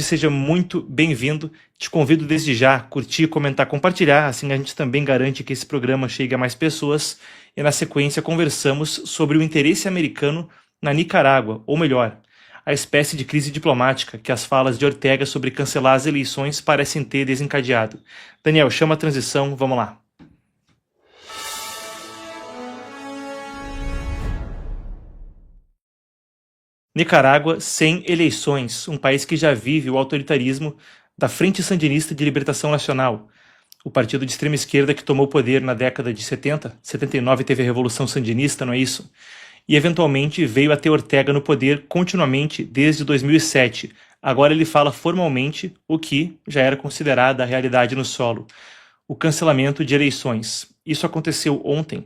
Seja muito bem-vindo. Te convido desde já a curtir, comentar, compartilhar, assim a gente também garante que esse programa chegue a mais pessoas. E na sequência conversamos sobre o interesse americano na Nicarágua, ou melhor, a espécie de crise diplomática que as falas de Ortega sobre cancelar as eleições parecem ter desencadeado. Daniel, chama a transição, vamos lá. Nicarágua sem eleições, um país que já vive o autoritarismo da Frente Sandinista de Libertação Nacional, o partido de extrema esquerda que tomou poder na década de 70, 79 teve a Revolução Sandinista, não é isso? E eventualmente veio a ter Ortega no poder continuamente desde 2007. Agora ele fala formalmente o que já era considerada a realidade no solo, o cancelamento de eleições. Isso aconteceu ontem.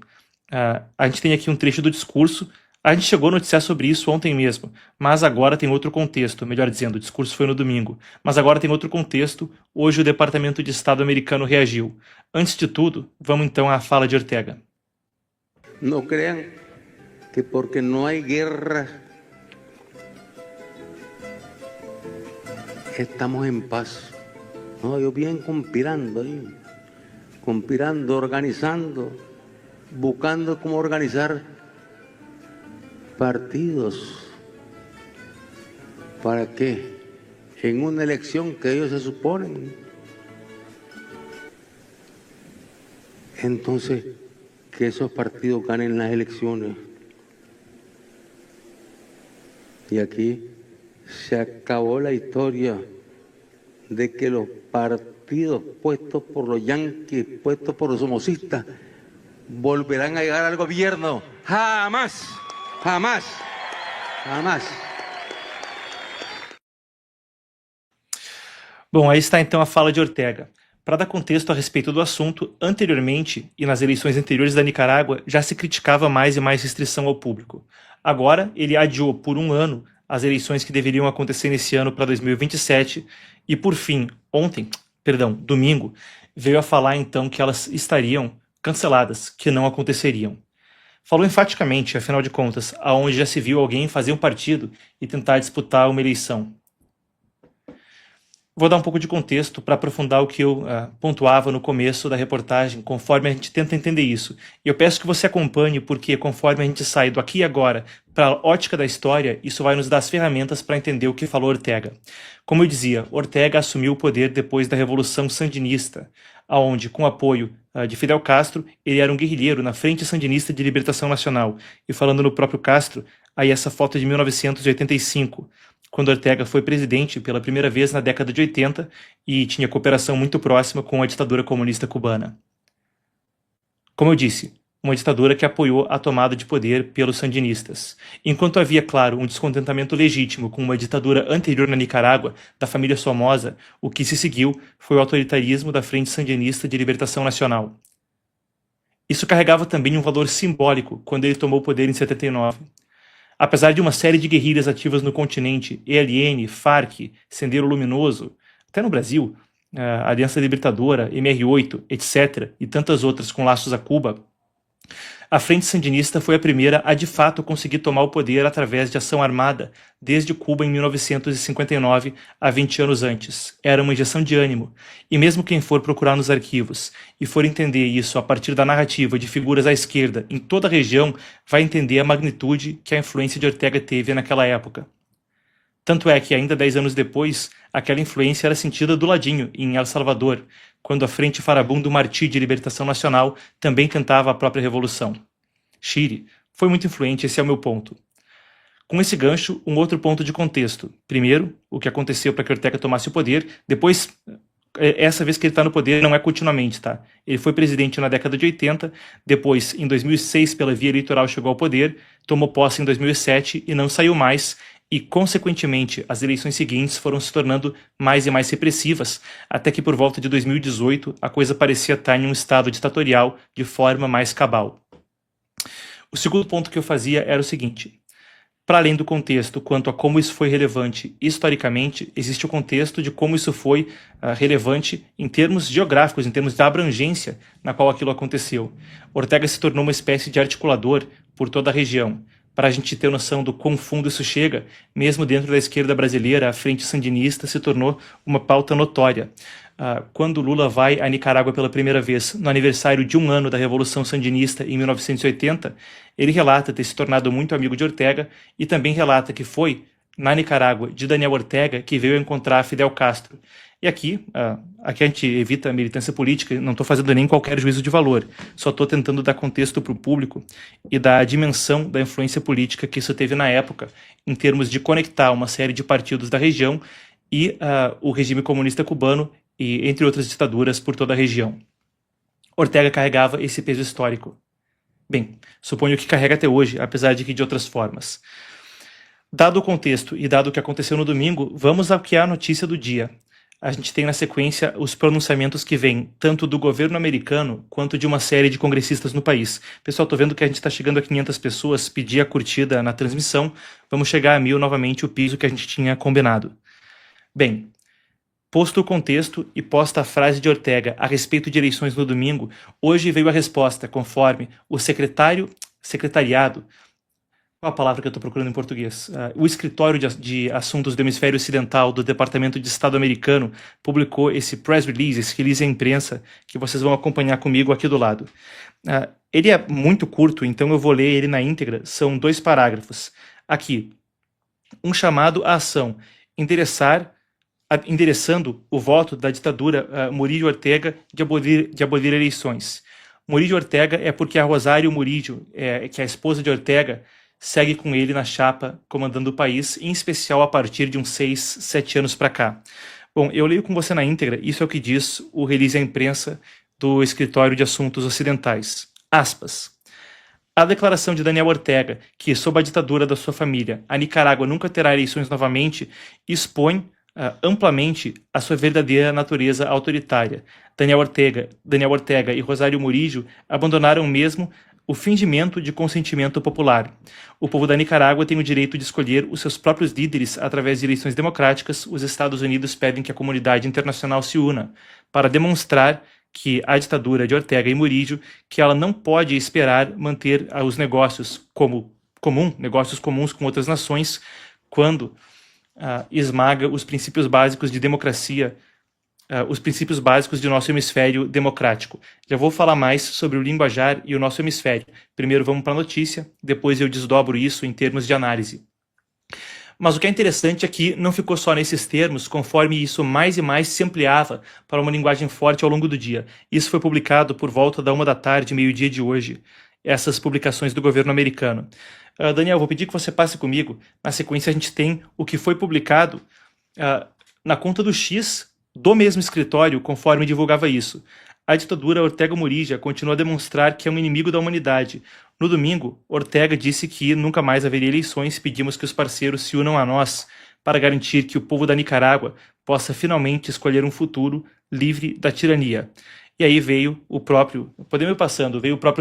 A gente tem aqui um trecho do discurso. A gente chegou a noticiar sobre isso ontem mesmo, mas agora tem outro contexto, melhor dizendo, o discurso foi no domingo, mas agora tem outro contexto, hoje o Departamento de Estado americano reagiu. Antes de tudo, vamos então à fala de Ortega. Não crean que porque não há guerra estamos em paz. No, ellos vienen conspirando ahí, organizando, buscando cómo organizar partidos. ¿Para qué? En una elección que ellos se suponen. Entonces, que esos partidos ganen las elecciones. Y aquí se acabó la historia de que los partidos puestos por los yanquis, puestos por los somocistas, volverán a llegar al gobierno. ¡Jamás! Jamás, jamás. Bom, aí está então a fala de Ortega. Para dar contexto a respeito do assunto, anteriormente e nas eleições anteriores da Nicarágua já se criticava mais e mais restrição ao público. Agora ele adiou por um ano as eleições que deveriam acontecer nesse ano para 2027 e por fim, domingo, veio a falar então que elas estariam canceladas, que não aconteceriam. Falou enfaticamente, afinal de contas, aonde já se viu alguém fazer um partido e tentar disputar uma eleição. Vou dar um pouco de contexto para aprofundar o que eu pontuava no começo da reportagem, conforme a gente tenta entender isso. E eu peço que você acompanhe, porque conforme a gente sai do aqui e agora para a ótica da história, isso vai nos dar as ferramentas para entender o que falou Ortega. Como eu dizia, Ortega assumiu o poder depois da Revolução Sandinista, onde, com apoio de Fidel Castro, ele era um guerrilheiro na Frente Sandinista de Libertação Nacional. E falando no próprio Castro, aí essa foto é de 1985, quando Ortega foi presidente pela primeira vez na década de 80 e tinha cooperação muito próxima com a ditadura comunista cubana. Como eu disse, uma ditadura que apoiou a tomada de poder pelos sandinistas. Enquanto havia, claro, um descontentamento legítimo com uma ditadura anterior na Nicarágua, da família Somoza, o que se seguiu foi o autoritarismo da Frente Sandinista de Libertação Nacional. Isso carregava também um valor simbólico quando ele tomou o poder em 79. Apesar de uma série de guerrilhas ativas no continente, ELN, FARC, Sendero Luminoso, até no Brasil, Aliança Libertadora, MR8, etc., e tantas outras com laços a Cuba, a Frente Sandinista foi a primeira a de fato conseguir tomar o poder através de ação armada desde Cuba em 1959, há 20 anos antes. Era uma injeção de ânimo, e mesmo quem for procurar nos arquivos e for entender isso a partir da narrativa de figuras à esquerda em toda a região, vai entender a magnitude que a influência de Ortega teve naquela época. Tanto é que ainda 10 anos depois, aquela influência era sentida do ladinho, em El Salvador, quando a Frente Farabundo Martí de Libertação Nacional também tentava a própria revolução. Chile foi muito influente, esse é o meu ponto. Com esse gancho, um outro ponto de contexto. Primeiro, o que aconteceu para que Ortega tomasse o poder. Depois, essa vez que ele está no poder não é continuamente, tá? Ele foi presidente na década de 80, depois, em 2006, pela via eleitoral chegou ao poder, tomou posse em 2007 e não saiu mais, e, consequentemente, as eleições seguintes foram se tornando mais e mais repressivas, até que por volta de 2018 a coisa parecia estar em um estado ditatorial de forma mais cabal. O segundo ponto que eu fazia era o seguinte: para além do contexto quanto a como isso foi relevante historicamente, existe o contexto de como isso foi relevante em termos geográficos, em termos da abrangência na qual aquilo aconteceu. Ortega se tornou uma espécie de articulador por toda a região. para a gente ter noção do quão fundo isso chega, mesmo dentro da esquerda brasileira, a Frente Sandinista se tornou uma pauta notória. Quando Lula vai a Nicarágua pela primeira vez, no aniversário de 1 ano da Revolução Sandinista, em 1980, ele relata ter se tornado muito amigo de Ortega e também relata que foi na Nicarágua de Daniel Ortega que veio encontrar Fidel Castro. E aqui a gente evita a militância política, não estou fazendo nem qualquer juízo de valor, só estou tentando dar contexto para o público e da dimensão da influência política que isso teve na época, em termos de conectar uma série de partidos da região e o regime comunista cubano, e entre outras ditaduras por toda a região. Ortega carregava esse peso histórico. Bem, suponho que carrega até hoje, apesar de que de outras formas. Dado o contexto e dado o que aconteceu no domingo, vamos ao que é a notícia do dia. A gente tem na sequência os pronunciamentos que vêm tanto do governo americano quanto de uma série de congressistas no país. Pessoal, tô vendo que a gente está chegando a 500 pessoas, pedi a curtida na transmissão, vamos chegar a 1000 novamente, o piso que a gente tinha combinado. Bem, posto o contexto e posta a frase de Ortega a respeito de eleições no domingo, hoje veio a resposta, conforme o secretariado, qual a palavra que eu estou procurando em português? O Escritório de Assuntos do Hemisfério Ocidental do Departamento de Estado americano publicou esse press release, esse release à imprensa, que vocês vão acompanhar comigo aqui do lado. Ele é muito curto, então eu vou ler ele na íntegra, são 2 parágrafos. Aqui, um chamado à ação, endereçando o voto da ditadura Murillo Ortega de abolir eleições. Murillo Ortega é porque a Rosário Murillo, que é a esposa de Ortega, segue com ele na chapa comandando o país, em especial a partir de uns 6, 7 anos para cá. Bom, eu leio com você na íntegra, isso é o que diz o release à imprensa do Escritório de Assuntos Ocidentais. Aspas. A declaração de Daniel Ortega, que sob a ditadura da sua família, a Nicarágua nunca terá eleições novamente, expõe amplamente a sua verdadeira natureza autoritária. Daniel Ortega e Rosário Murillo abandonaram mesmo o fingimento de consentimento popular. O povo da Nicarágua tem o direito de escolher os seus próprios líderes através de eleições democráticas. Os Estados Unidos pedem que a comunidade internacional se una para demonstrar que a ditadura de Ortega e Murillo, que ela não pode esperar manter os negócios negócios comuns com outras nações, quando esmaga os princípios básicos de democracia, os princípios básicos do nosso hemisfério democrático. Já vou falar mais sobre o linguajar e o nosso hemisfério. Primeiro vamos para a notícia, depois eu desdobro isso em termos de análise. Mas o que é interessante é que não ficou só nesses termos, conforme isso mais e mais se ampliava para uma linguagem forte ao longo do dia. Isso foi publicado por volta da 1 da tarde, meio-dia de hoje, essas publicações do governo americano. Daniel, vou pedir que você passe comigo. Na sequência a gente tem o que foi publicado na conta do X do mesmo escritório, conforme divulgava isso. A ditadura Ortega Murillo continua a demonstrar que é um inimigo da humanidade. No domingo, Ortega disse que nunca mais haveria eleições. Pedimos que os parceiros se unam a nós para garantir que o povo da Nicarágua possa finalmente escolher um futuro livre da tirania. E aí veio o próprio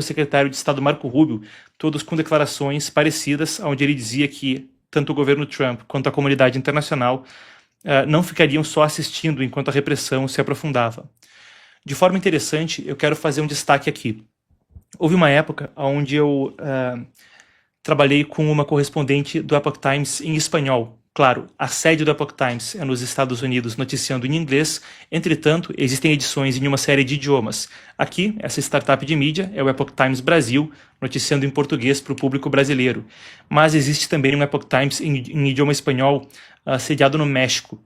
secretário de Estado Marco Rubio, todos com declarações parecidas, onde ele dizia que tanto o governo Trump quanto a comunidade internacional não ficariam só assistindo enquanto a repressão se aprofundava. De forma interessante, eu quero fazer um destaque aqui. Houve uma época onde eu trabalhei com uma correspondente do Epoch Times em espanhol. Claro, a sede do Epoch Times é nos Estados Unidos, noticiando em inglês. Entretanto, existem edições em uma série de idiomas. Aqui, essa startup de mídia é o Epoch Times Brasil, noticiando em português para o público brasileiro. Mas existe também um Epoch Times em idioma espanhol, sediado no México.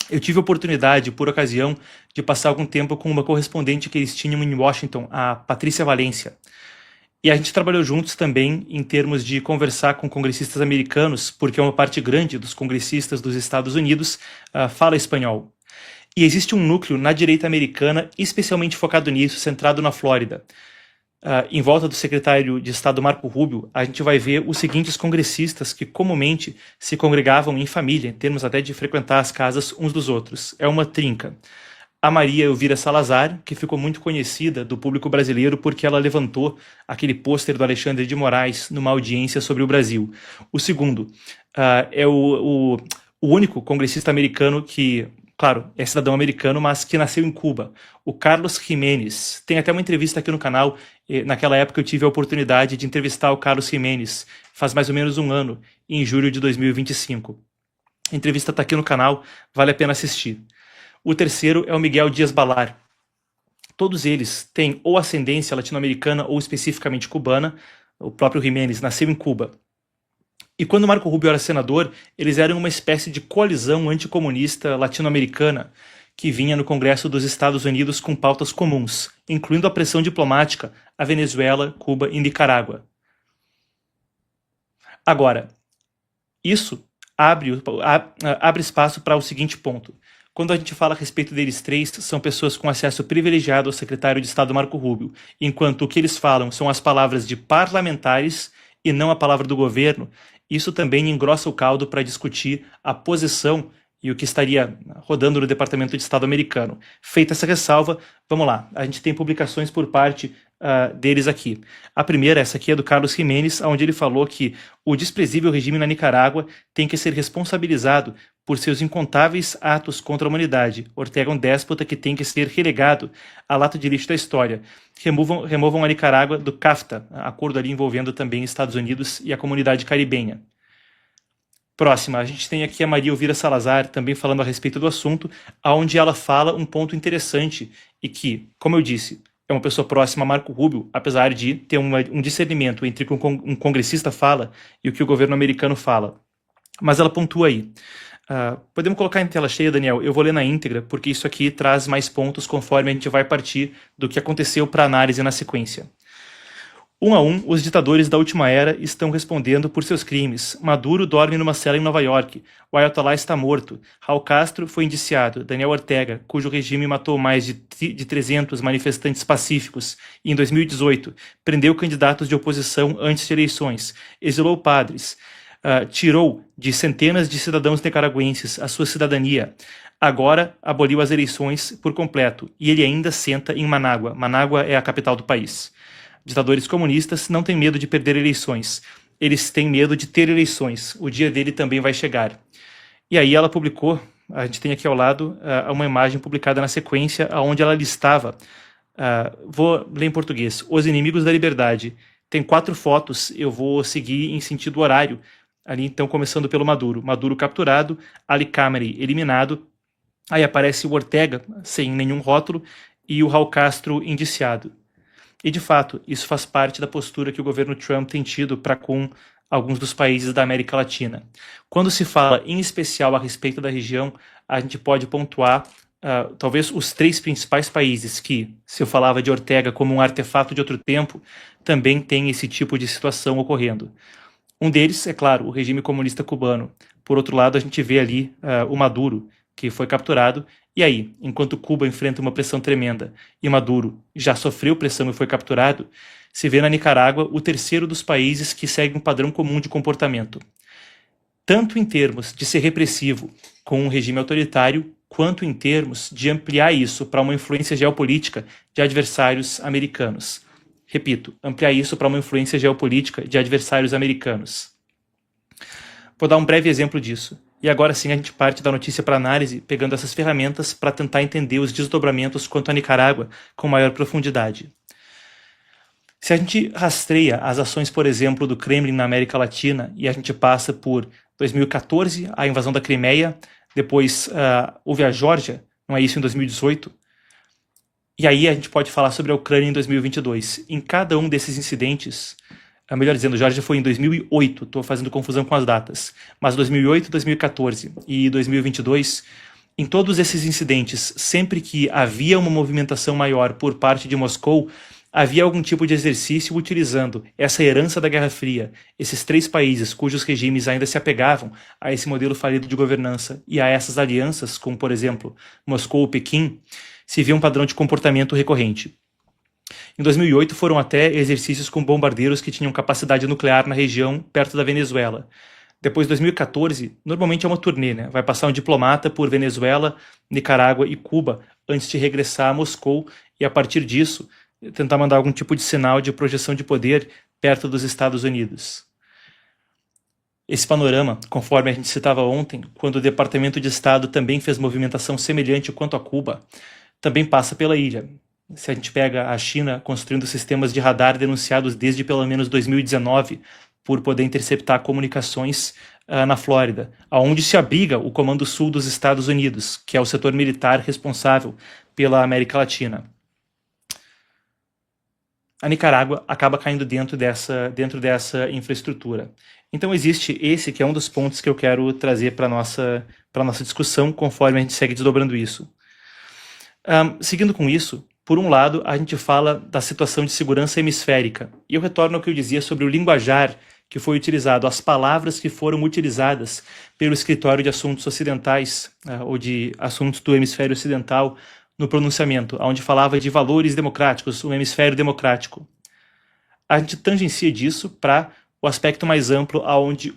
Eu tive a oportunidade, por ocasião, de passar algum tempo com uma correspondente que eles tinham em Washington, a Patrícia Valência. E a gente trabalhou juntos também em termos de conversar com congressistas americanos, porque uma parte grande dos congressistas dos Estados Unidos fala espanhol. E existe um núcleo na direita americana especialmente focado nisso, centrado na Flórida. Em volta do secretário de Estado Marco Rubio, a gente vai ver os seguintes congressistas que comumente se congregavam em família, em termos até de frequentar as casas uns dos outros. É uma trinca. A Maria Elvira Salazar, que ficou muito conhecida do público brasileiro porque ela levantou aquele pôster do Alexandre de Moraes numa audiência sobre o Brasil. O segundo é o único congressista americano que, claro, é cidadão americano, mas que nasceu em Cuba. O Carlos Jiménez. Tem até uma entrevista aqui no canal. Naquela época eu tive a oportunidade de entrevistar o Carlos Jiménez, faz mais ou menos um ano, em julho de 2025. A entrevista está aqui no canal, vale a pena assistir. O terceiro é o Miguel Dias-Balart. Todos eles têm ou ascendência latino-americana ou especificamente cubana. O próprio Jiménez nasceu em Cuba. E quando Marco Rubio era senador, eles eram uma espécie de coalizão anticomunista latino-americana que vinha no Congresso dos Estados Unidos com pautas comuns, incluindo a pressão diplomática a Venezuela, Cuba e Nicarágua. Agora, isso abre espaço para o seguinte ponto. Quando a gente fala a respeito deles três, são pessoas com acesso privilegiado ao secretário de Estado Marco Rubio, enquanto o que eles falam são as palavras de parlamentares e não a palavra do governo. Isso também engrossa o caldo para discutir a posição e o que estaria rodando no Departamento de Estado americano. Feita essa ressalva, vamos lá. A gente tem publicações por parte deles aqui. A primeira, essa aqui, é do Carlos Jiménez, onde ele falou que o desprezível regime na Nicarágua tem que ser responsabilizado por seus incontáveis atos contra a humanidade. Ortega é um déspota que tem que ser relegado à lata de lixo da história. Removam a Nicarágua do CAFTA, acordo ali envolvendo também Estados Unidos e a comunidade caribenha. Próxima, a gente tem aqui a Maria Elvira Salazar, também falando a respeito do assunto, onde ela fala um ponto interessante e que, como eu disse, é uma pessoa próxima a Marco Rubio, apesar de ter um discernimento entre o que um congressista fala e o que o governo americano fala. Mas ela pontua aí. Podemos colocar em tela cheia, Daniel? Eu vou ler na íntegra, porque isso aqui traz mais pontos conforme a gente vai partir do que aconteceu para análise na sequência. Um a um, os ditadores da última era estão respondendo por seus crimes. Maduro dorme numa cela em Nova York. O Ayatollah está morto. Raul Castro foi indiciado. Daniel Ortega, cujo regime matou mais de 300 manifestantes pacíficos e, em 2018, prendeu candidatos de oposição antes de eleições, exilou padres, tirou de centenas de cidadãos nicaragüenses a sua cidadania. Agora aboliu as eleições por completo e ele ainda senta em Manágua. Manágua é a capital do país. Ditadores comunistas não têm medo de perder eleições. Eles têm medo de ter eleições. O dia dele também vai chegar. E aí ela publicou, a gente tem aqui ao lado, uma imagem publicada na sequência, onde ela listava, vou ler em português, os inimigos da liberdade. Tem 4 fotos, eu vou seguir em sentido horário. Ali então começando pelo Maduro. Maduro capturado, Ali Khamenei eliminado. Aí aparece o Ortega, sem nenhum rótulo, e o Raul Castro indiciado. E, de fato, isso faz parte da postura que o governo Trump tem tido para com alguns dos países da América Latina. Quando se fala, em especial, a respeito da região, a gente pode pontuar talvez os 3 principais países que, se eu falava de Ortega como um artefato de outro tempo, também tem esse tipo de situação ocorrendo. Um deles, é claro, o regime comunista cubano. Por outro lado, a gente vê ali o Maduro, que foi capturado. E aí, enquanto Cuba enfrenta uma pressão tremenda e Maduro já sofreu pressão e foi capturado, se vê na Nicarágua o terceiro dos países que segue um padrão comum de comportamento. Tanto em termos de ser repressivo com um regime autoritário, quanto em termos de ampliar isso para uma influência geopolítica de adversários americanos. Repito, ampliar isso para uma influência geopolítica de adversários americanos. Vou dar um breve exemplo disso. E agora sim a gente parte da notícia para análise, pegando essas ferramentas para tentar entender os desdobramentos quanto à Nicarágua com maior profundidade. Se a gente rastreia as ações, por exemplo, do Kremlin na América Latina, e a gente passa por 2014, a invasão da Crimeia, depois houve a Geórgia, não é isso, em 2018, e aí a gente pode falar sobre a Ucrânia em 2022. Em cada um desses incidentes, melhor dizendo, Geórgia foi em 2008, estou fazendo confusão com as datas, mas 2008, 2014 e 2022, em todos esses incidentes, sempre que havia uma movimentação maior por parte de Moscou, havia algum tipo de exercício utilizando essa herança da Guerra Fria, esses 3 países cujos regimes ainda se apegavam a esse modelo falido de governança e a essas alianças, como por exemplo Moscou ou Pequim, se via um padrão de comportamento recorrente. Em 2008 foram até exercícios com bombardeiros que tinham capacidade nuclear na região perto da Venezuela. Depois de 2014, normalmente é uma turnê, né? Vai passar um diplomata por Venezuela, Nicarágua e Cuba antes de regressar a Moscou e a partir disso tentar mandar algum tipo de sinal de projeção de poder perto dos Estados Unidos. Esse panorama, conforme a gente citava ontem, quando o Departamento de Estado também fez movimentação semelhante quanto a Cuba, também passa pela ilha. Se a gente pega a China construindo sistemas de radar denunciados desde pelo menos 2019 por poder interceptar comunicações na Flórida, onde se abriga o Comando Sul dos Estados Unidos, que é o setor militar responsável pela América Latina. A Nicarágua acaba caindo dentro dessa infraestrutura. Então existe esse que é um dos pontos que eu quero trazer para a nossa discussão, conforme a gente segue desdobrando isso. Seguindo com isso, por um lado, a gente fala da situação de segurança hemisférica, e eu retorno ao que eu dizia sobre o linguajar que foi utilizado, as palavras que foram utilizadas pelo Escritório de Assuntos Ocidentais, ou de Assuntos do Hemisfério Ocidental, no pronunciamento, onde falava de valores democráticos, um hemisfério democrático. A gente tangencia disso para o aspecto mais amplo, onde,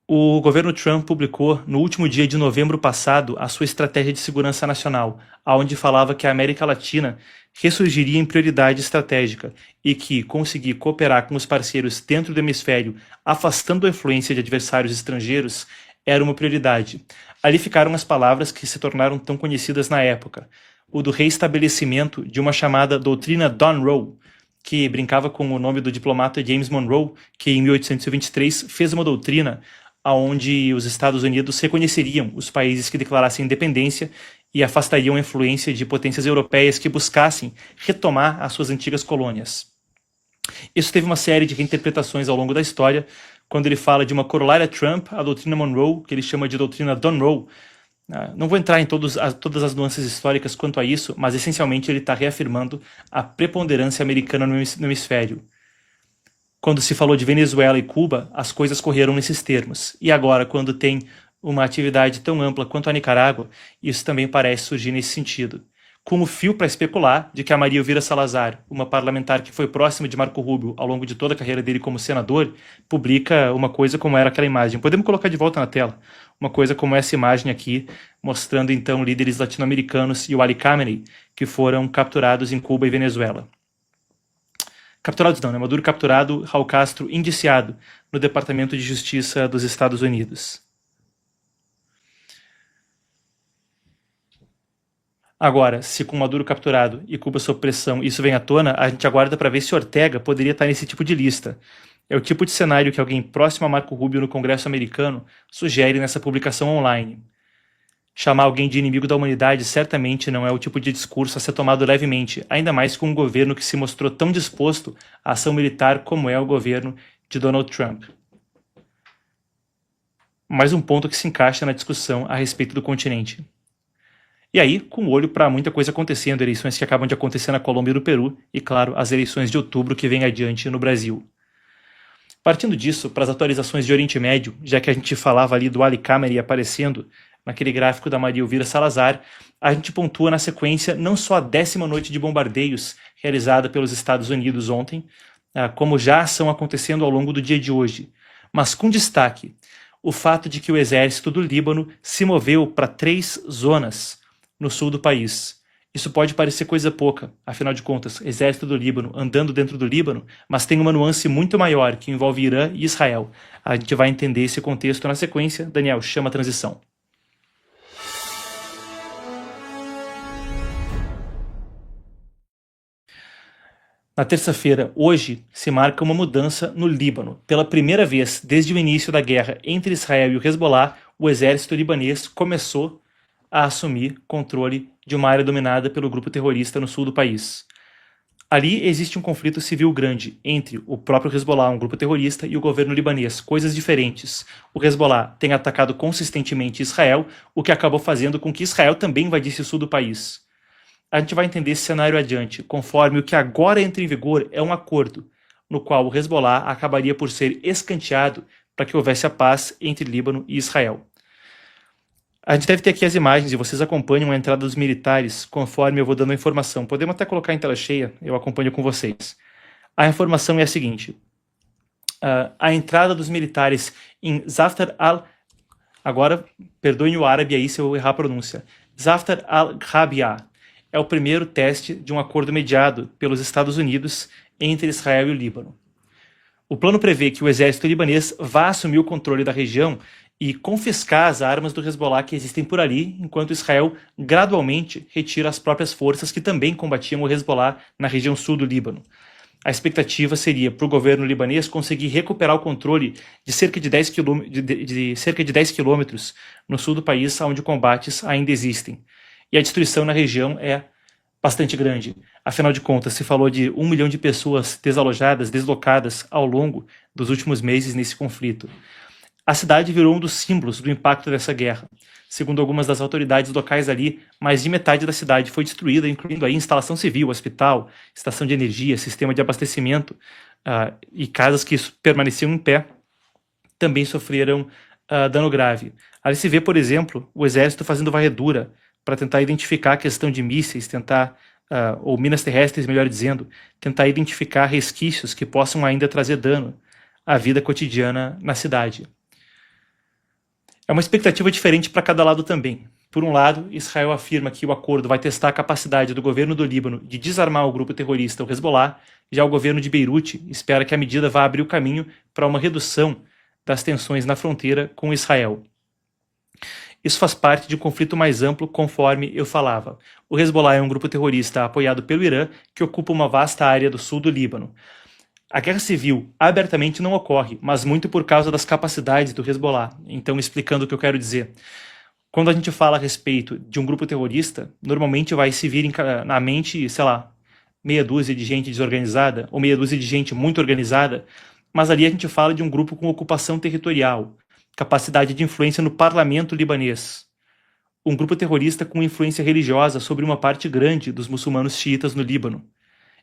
o governo Trump publicou no último dia de novembro passado a sua estratégia de segurança nacional, onde falava que a América Latina ressurgiria em prioridade estratégica e que conseguir cooperar com os parceiros dentro do hemisfério, afastando a influência de adversários estrangeiros, era uma prioridade. Ali ficaram as palavras que se tornaram tão conhecidas na época, o do reestabelecimento de uma chamada doutrina Monroe, que brincava com o nome do diplomata James Monroe, que em 1823 fez uma doutrina onde os Estados Unidos reconheceriam os países que declarassem independência e afastariam a influência de potências europeias que buscassem retomar as suas antigas colônias. Isso teve uma série de reinterpretações ao longo da história, quando ele fala de uma corolária Trump, a doutrina Monroe, que ele chama de doutrina Monroe. Não vou entrar em todas as nuances históricas quanto a isso, mas essencialmente ele está reafirmando a preponderância americana no hemisfério. Quando se falou de Venezuela e Cuba, as coisas correram nesses termos. E agora, quando tem uma atividade tão ampla quanto a Nicarágua, isso também parece surgir nesse sentido. Com o fio para especular de que a Maria Elvira Salazar, uma parlamentar que foi próxima de Marco Rubio ao longo de toda a carreira dele como senador, publica uma coisa como era aquela imagem. Podemos colocar de volta na tela. Uma coisa como essa imagem aqui, mostrando então líderes latino-americanos e o Ali Khamenei, que foram capturados em Cuba e Venezuela. Capturados não, né? Maduro capturado, Raul Castro indiciado no Departamento de Justiça dos Estados Unidos. Agora, se com Maduro capturado e Cuba sob pressão isso vem à tona, a gente aguarda para ver se Ortega poderia estar nesse tipo de lista. É o tipo de cenário que alguém próximo a Marco Rubio no Congresso americano sugere nessa publicação online. Chamar alguém de inimigo da humanidade certamente não é o tipo de discurso a ser tomado levemente, ainda mais com um governo que se mostrou tão disposto à ação militar como é o governo de Donald Trump. Mais um ponto que se encaixa na discussão a respeito do continente. E aí, com o olho para muita coisa acontecendo, eleições que acabam de acontecer na Colômbia e no Peru, e claro, as eleições de outubro que vem adiante no Brasil. Partindo disso, para as atualizações de Oriente Médio, já que a gente falava ali do Ali Khamenei aparecendo naquele gráfico da Maria Elvira Salazar, a gente pontua na sequência não só a 10ª noite de bombardeios realizada pelos Estados Unidos ontem, como já estão acontecendo ao longo do dia de hoje, mas com destaque o fato de que o exército do Líbano se moveu para 3 zonas no sul do país. Isso pode parecer coisa pouca, afinal de contas, exército do Líbano andando dentro do Líbano, mas tem uma nuance muito maior que envolve Irã e Israel. A gente vai entender esse contexto na sequência. Daniel, chama a transição. Na terça-feira, hoje, se marca uma mudança no Líbano. Pela primeira vez desde o início da guerra entre Israel e o Hezbollah, o exército libanês começou a assumir controle de uma área dominada pelo grupo terrorista no sul do país. Ali existe um conflito civil grande entre o próprio Hezbollah, um grupo terrorista, e o governo libanês, coisas diferentes. O Hezbollah tem atacado consistentemente Israel, o que acabou fazendo com que Israel também invadisse o sul do país. A gente vai entender esse cenário adiante, conforme o que agora entra em vigor é um acordo, no qual o Hezbollah acabaria por ser escanteado para que houvesse a paz entre Líbano e Israel. A gente deve ter aqui as imagens e vocês acompanham a entrada dos militares conforme eu vou dando a informação. Podemos até colocar em tela cheia, eu acompanho com vocês. A informação é a seguinte. A entrada dos militares em Zaftar agora, perdoem o árabe aí se eu errar a pronúncia. Zaftar al-Rabia é o primeiro teste de um acordo mediado pelos Estados Unidos entre Israel e o Líbano. O plano prevê que o exército libanês vá assumir o controle da região e confiscar as armas do Hezbollah que existem por ali, enquanto Israel gradualmente retira as próprias forças que também combatiam o Hezbollah na região sul do Líbano. a expectativa seria para o governo libanês conseguir recuperar o controle de cerca de 10 quilômetros no sul do país, onde combates ainda existem. E a destruição na região é bastante grande. Afinal de contas, se falou de 1 milhão de pessoas desalojadas, deslocadas ao longo dos últimos meses nesse conflito. A cidade virou um dos símbolos do impacto dessa guerra. Segundo algumas das autoridades locais ali, mais de metade da cidade foi destruída, incluindo aí instalação civil, hospital, estação de energia, sistema de abastecimento, e casas que permaneciam em pé também sofreram dano grave. Ali se vê, por exemplo, o exército fazendo varredura para tentar identificar a questão de mísseis, ou minas terrestres, melhor dizendo, tentar identificar resquícios que possam ainda trazer dano à vida cotidiana na cidade. É uma expectativa diferente para cada lado também. Por um lado, Israel afirma que o acordo vai testar a capacidade do governo do Líbano de desarmar o grupo terrorista, o Hezbollah. Já o governo de Beirute espera que a medida vá abrir o caminho para uma redução das tensões na fronteira com Israel. Isso faz parte de um conflito mais amplo, conforme eu falava. O Hezbollah é um grupo terrorista apoiado pelo Irã que ocupa uma vasta área do sul do Líbano. A guerra civil abertamente não ocorre, mas muito por causa das capacidades do Hezbollah. Então, explicando o que eu quero dizer. Quando a gente fala a respeito de um grupo terrorista, normalmente vai se vir na mente, sei lá, meia dúzia de gente desorganizada, ou meia dúzia de gente muito organizada, mas ali a gente fala de um grupo com ocupação territorial, capacidade de influência no parlamento libanês. Um grupo terrorista com influência religiosa sobre uma parte grande dos muçulmanos xiitas no Líbano.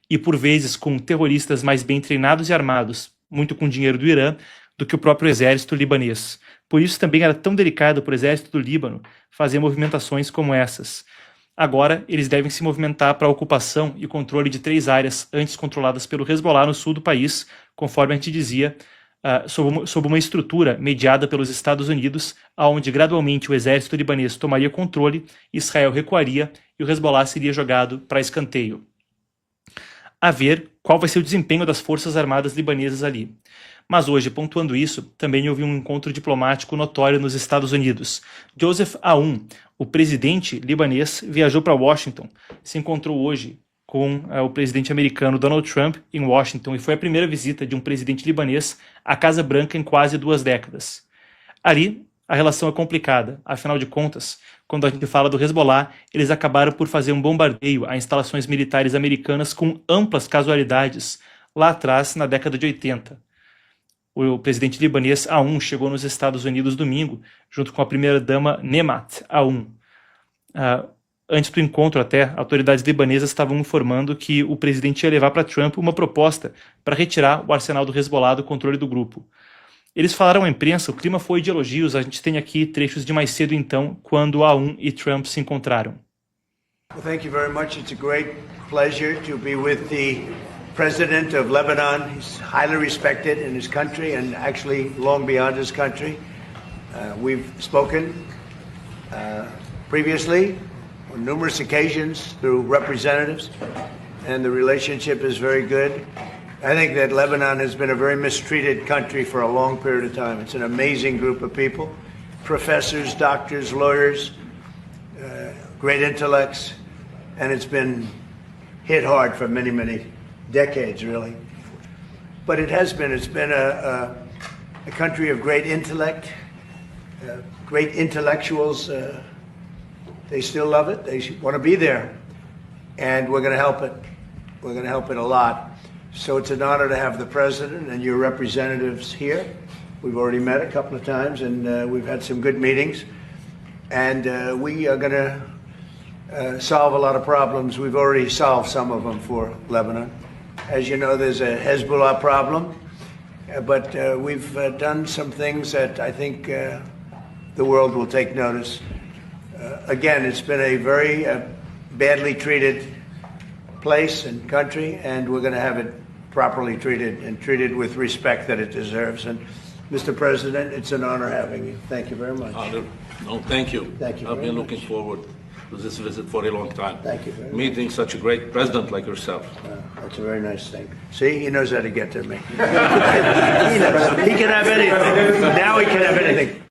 E por vezes com terroristas mais bem treinados e armados, muito com dinheiro do Irã, do que o próprio exército libanês. Por isso também era tão delicado para o exército do Líbano fazer movimentações como essas. Agora, eles devem se movimentar para a ocupação e controle de 3 áreas antes controladas pelo Hezbollah no sul do país, conforme a gente dizia, sob uma estrutura mediada pelos Estados Unidos, onde gradualmente o exército libanês tomaria controle, Israel recuaria e o Hezbollah seria jogado para escanteio. A ver qual vai ser o desempenho das forças armadas libanesas ali. Mas hoje, pontuando isso, também houve um encontro diplomático notório nos Estados Unidos. Joseph Aoun, o presidente libanês, viajou para Washington, se encontrou hoje com o presidente americano Donald Trump em Washington e foi a primeira visita de um presidente libanês à Casa Branca em quase 2 décadas. Ali, a relação é complicada, afinal de contas, quando a gente fala do Hezbollah, eles acabaram por fazer um bombardeio a instalações militares americanas com amplas casualidades lá atrás, na década de 80. O presidente libanês Aoun chegou nos Estados Unidos domingo, junto com a primeira-dama Nemat Aoun. Antes do encontro até, autoridades libanesas estavam informando que o presidente ia levar para Trump uma proposta para retirar o arsenal do Hezbollah do controle do grupo. Eles falaram à imprensa, o clima foi de elogios, a gente tem aqui trechos de mais cedo então, quando Aoun e Trump se encontraram. Well, thank you very much. It's a great pleasure to be with the President of Lebanon. He's highly respected in his country and actually long beyond his country. We've spoken previously on numerous occasions through representatives, and the relationship is very good. I think that Lebanon has been a very mistreated country for a long period of time. It's an amazing group of people, professors, doctors, lawyers, great intellects, and it's been hit hard for many, many decades, really. But it's been a country of great intellect, great intellectuals. They still love it. They want to be there, and we're going to help it. We're going to help it a lot. So it's an honor to have the President and your representatives here. We've already met a couple of times, and we've had some good meetings. And we are going to solve a lot of problems. We've already solved some of them for Lebanon. As you know, there's a Hezbollah problem, but we've done some things that I think the world will take notice. Again, it's been a very badly treated place and country, and we're going to have it properly treated and treated with respect that it deserves. And Mr. President, it's an honor having you. Thank you very much. No, thank you. Thank you I've been very looking forward to this visit for a long time. Thank you very much. Meeting such a great president like yourself. That's a very nice thing. See, he knows how to get to me. He can have anything. Now he can have anything.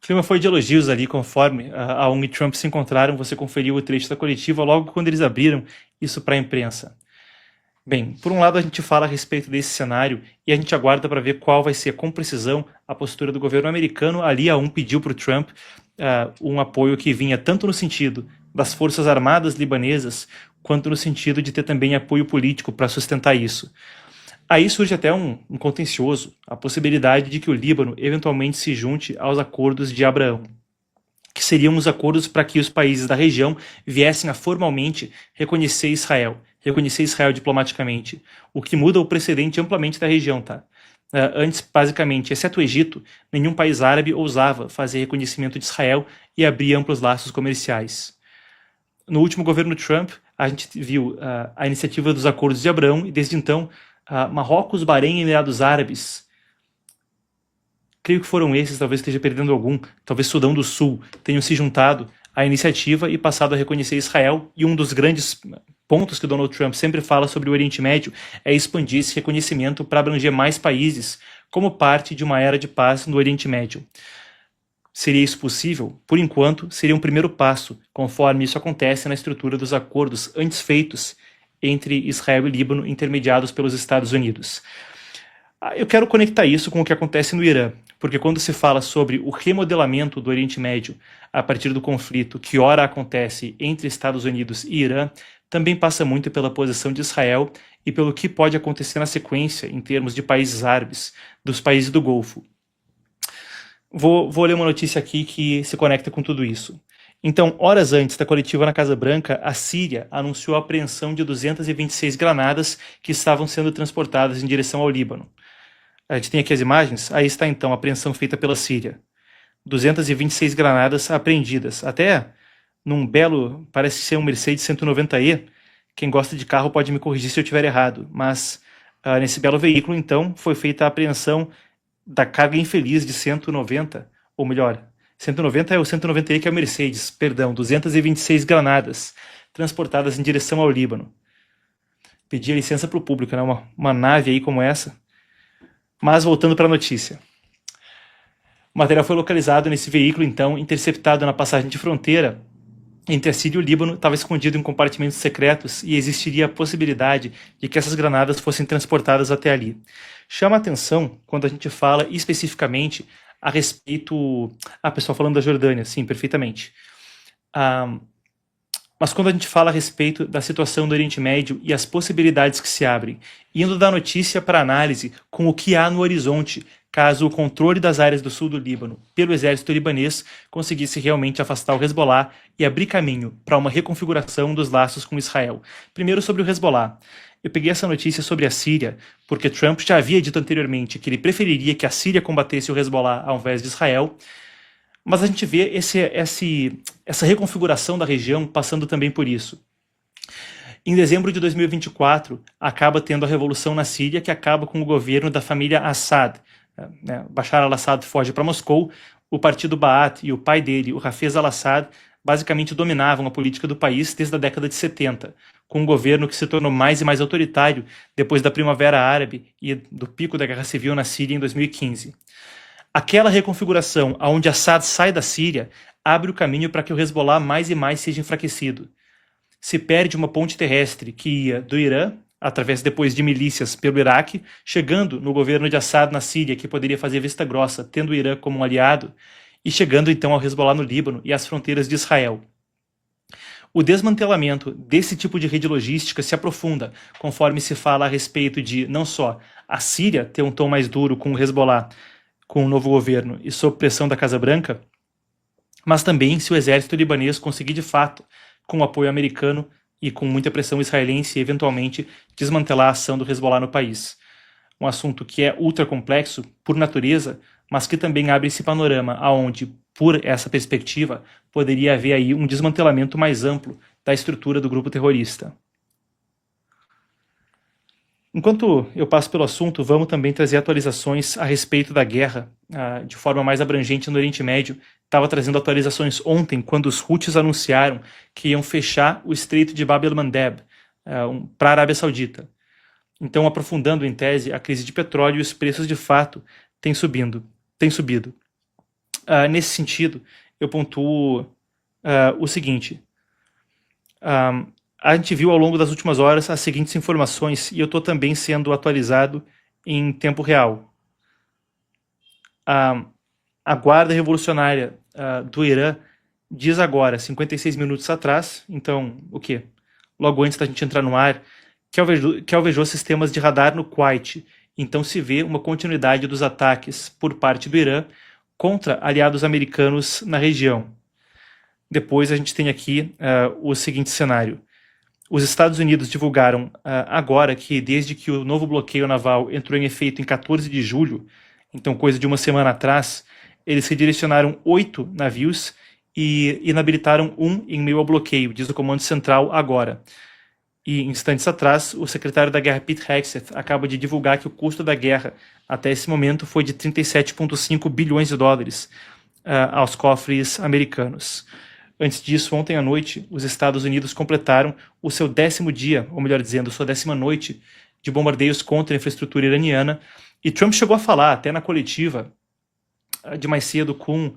O clima foi de elogios ali, conforme Aoun e Trump se encontraram. Você conferiu o trecho da coletiva logo quando eles abriram isso para a imprensa. Bem, por um lado a gente fala a respeito desse cenário e a gente aguarda para ver qual vai ser com precisão a postura do governo americano. Ali a pediu para o Trump um apoio que vinha tanto no sentido das forças armadas libanesas quanto no sentido de ter também apoio político para sustentar isso. Aí surge até um contencioso, a possibilidade de que o Líbano eventualmente se junte aos acordos de Abraão, que seriam os acordos para que os países da região viessem a formalmente reconhecer Israel diplomaticamente, o que muda o precedente amplamente da região, tá? Antes, basicamente, exceto o Egito, nenhum país árabe ousava fazer reconhecimento de Israel e abrir amplos laços comerciais. No último governo Trump, a gente viu a iniciativa dos acordos de Abraão e, desde então, Marrocos, Bahrein e Emirados Árabes, creio que foram esses, talvez esteja perdendo algum, talvez Sudão do Sul, tenham se juntado à iniciativa e passado a reconhecer Israel, e um dos grandes pontos que Donald Trump sempre fala sobre o Oriente Médio é expandir esse reconhecimento para abranger mais países como parte de uma era de paz no Oriente Médio. Seria isso possível? Por enquanto, seria um primeiro passo, conforme isso acontece na estrutura dos acordos antes feitos entre Israel e Líbano, intermediados pelos Estados Unidos. Eu quero conectar isso com o que acontece no Irã, porque quando se fala sobre o remodelamento do Oriente Médio a partir do conflito que ora acontece entre Estados Unidos e Irã, também passa muito pela posição de Israel e pelo que pode acontecer na sequência em termos de países árabes, dos países do Golfo. Vou ler uma notícia aqui que se conecta com tudo isso. Então, horas antes da coletiva na Casa Branca, a Síria anunciou a apreensão de 226 granadas que estavam sendo transportadas em direção ao Líbano. A gente tem aqui as imagens. Aí está então a apreensão feita pela Síria. 226 granadas apreendidas. Até num belo, parece ser um Mercedes 190E. Quem gosta de carro pode me corrigir se eu estiver errado. Mas nesse belo veículo, então, foi feita a apreensão da carga infeliz de 190, ou melhor, 190 é o 190E que é o Mercedes, perdão, 226 granadas transportadas em direção ao Líbano. Pedir licença para o público, né? Uma nave aí como essa. Mas voltando para a notícia. O material foi localizado nesse veículo, então, interceptado na passagem de fronteira entre a Síria e o Líbano, estava escondido em compartimentos secretos e existiria a possibilidade de que essas granadas fossem transportadas até ali. Chama a atenção quando a gente fala especificamente a respeito... pessoal falando da Jordânia, sim, perfeitamente. Mas quando a gente fala a respeito da situação do Oriente Médio e as possibilidades que se abrem, indo da notícia para a análise com o que há no horizonte, caso o controle das áreas do sul do Líbano pelo exército libanês conseguisse realmente afastar o Hezbollah e abrir caminho para uma reconfiguração dos laços com Israel. Primeiro sobre o Hezbollah. Eu peguei essa notícia sobre a Síria porque Trump já havia dito anteriormente que ele preferiria que a Síria combatesse o Hezbollah ao invés de Israel, mas a gente vê essa reconfiguração da região passando também por isso. Em dezembro de 2024, acaba tendo a revolução na Síria, que acaba com o governo da família Assad. Bashar al-Assad foge para Moscou, o partido Baath e o pai dele, o Hafez al-Assad, basicamente dominavam a política do país desde a década de 70, com um governo que se tornou mais e mais autoritário depois da Primavera Árabe e do pico da Guerra Civil na Síria em 2015. Aquela reconfiguração onde Assad sai da Síria abre o caminho para que o Hezbollah mais e mais seja enfraquecido. Se perde uma ponte terrestre que ia do Irã, através depois de milícias pelo Iraque, chegando no governo de Assad na Síria, que poderia fazer vista grossa, tendo o Irã como um aliado, e chegando então ao Hezbollah no Líbano e às fronteiras de Israel. O desmantelamento desse tipo de rede logística se aprofunda, conforme se fala a respeito de não só a Síria ter um tom mais duro com o Hezbollah, com o novo governo e sob pressão da Casa Branca, mas também se o exército libanês conseguir de fato, com o apoio americano e com muita pressão israelense, eventualmente desmantelar a ação do Hezbollah no país. Um assunto que é ultra complexo por natureza, mas que também abre esse panorama aonde, por essa perspectiva, poderia haver aí um desmantelamento mais amplo da estrutura do grupo terrorista. Enquanto eu passo pelo assunto, vamos também trazer atualizações a respeito da guerra de forma mais abrangente no Oriente Médio. Estava trazendo atualizações ontem, quando os Houthis anunciaram que iam fechar o Estreito de Bab el-Mandeb para a Arábia Saudita. Então, aprofundando em tese a crise de petróleo e os preços de fato têm subido. Nesse sentido, eu pontuo o seguinte... a gente viu ao longo das últimas horas as seguintes informações, e eu estou também sendo atualizado em tempo real. A Guarda Revolucionária do Irã diz agora, 56 minutos atrás, então, o quê? Logo antes da gente entrar no ar, que alvejou sistemas de radar no Kuwait. Então se vê uma continuidade dos ataques por parte do Irã contra aliados americanos na região. Depois a gente tem aqui o seguinte cenário. Os Estados Unidos divulgaram agora que desde que o novo bloqueio naval entrou em efeito em 14 de julho, então coisa de uma semana atrás, eles redirecionaram 8 navios e inabilitaram um em meio ao bloqueio, diz o Comando Central agora. E instantes atrás, o secretário da Guerra Pete Hegseth acaba de divulgar que o custo da guerra até esse momento foi de 37,5 bilhões de dólares aos cofres americanos. Antes disso, ontem à noite, os Estados Unidos completaram o seu 10º dia, ou melhor dizendo, sua 10ª noite de bombardeios contra a infraestrutura iraniana, e Trump chegou a falar até na coletiva de mais cedo com